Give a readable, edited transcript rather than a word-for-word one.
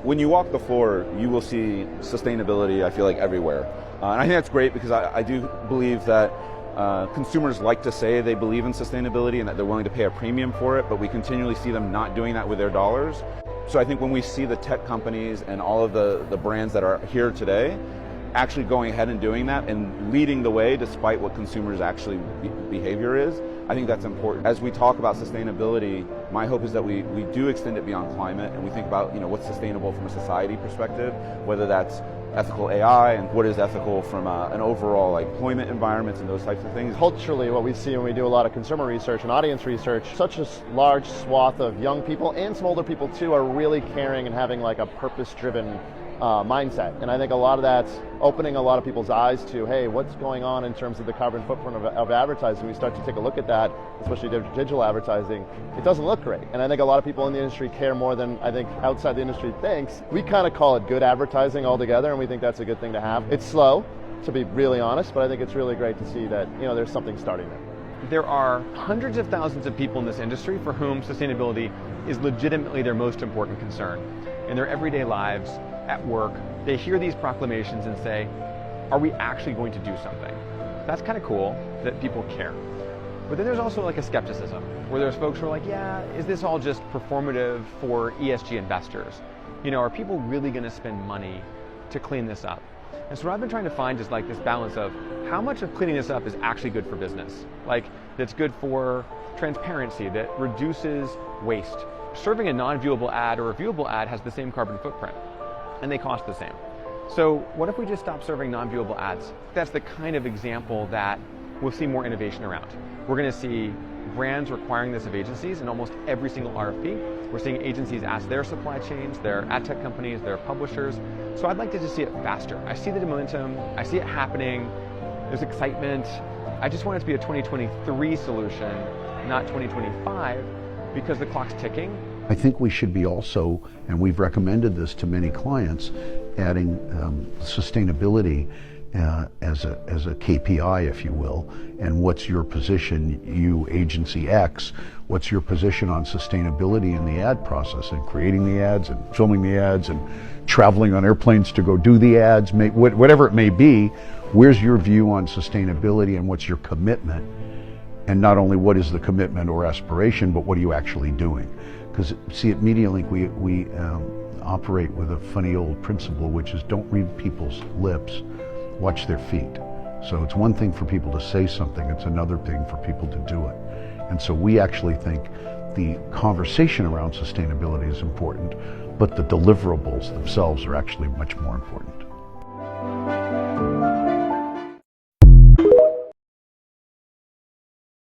When you walk the floor, you will see sustainability, I feel like, everywhere. And I think that's great because I do believe that consumers like to say they believe in sustainability and that they're willing to pay a premium for it, but we continually see them not doing that with their dollars. So I think when we see the tech companies and all of the brands that are here today actually going ahead and doing that and leading the way despite what consumers' actually behavior is, I think that's important. As we talk about sustainability, my hope is that we do extend it beyond climate and we think about what's sustainable from a society perspective, whether that's ethical AI and what is ethical from an overall employment environments and those types of things. Culturally, what we see when we do a lot of consumer research and audience research, such a large swath of young people and some older people too are really caring and having a purpose-driven mindset. And I think a lot of that's opening a lot of people's eyes to, hey, what's going on in terms of the carbon footprint of advertising. We start to take a look at that, especially digital advertising. It doesn't look great. And I think a lot of people in the industry care more than I think outside the industry thinks. We kind of call it good advertising altogether, and we think that's a good thing to have. It's slow, to be really honest, but I think it's really great to see that there's something starting there. There are hundreds of thousands of people in this industry for whom sustainability is legitimately their most important concern. In their everyday lives, at work, they hear these proclamations and say, are we actually going to do something? That's kind of cool that people care. But then there's also a skepticism, where there's folks who are like, yeah, is this all just performative for ESG investors? Are people really going to spend money to clean this up? And so what I've been trying to find is this balance of how much of cleaning this up is actually good for business, that's good for transparency, that reduces waste. Serving a non-viewable ad or a viewable ad has the same carbon footprint, and they cost the same. So what if we just stop serving non-viewable ads? That's the kind of example that we'll see more innovation around. We're going to see brands requiring this of agencies in almost every single RFP. We're seeing agencies ask their supply chains, their ad tech companies, their publishers. So I'd like to just see it faster. I see the momentum, I see it happening, there's excitement. I just want it to be a 2023 solution, not 2025, because the clock's ticking. I think we should be also, and we've recommended this to many clients, adding sustainability as a KPI, if you will, and what's your position, you agency X, what's your position on sustainability in the ad process and creating the ads and filming the ads and traveling on airplanes to go do the ads, whatever it may be, where's your view on sustainability and what's your commitment? And not only what is the commitment or aspiration, but what are you actually doing? Because see, at MediaLink, we operate with a funny old principle, which is don't read people's lips, watch their feet. So it's one thing for people to say something, it's another thing for people to do it. And so we actually think the conversation around sustainability is important, but the deliverables themselves are actually much more important.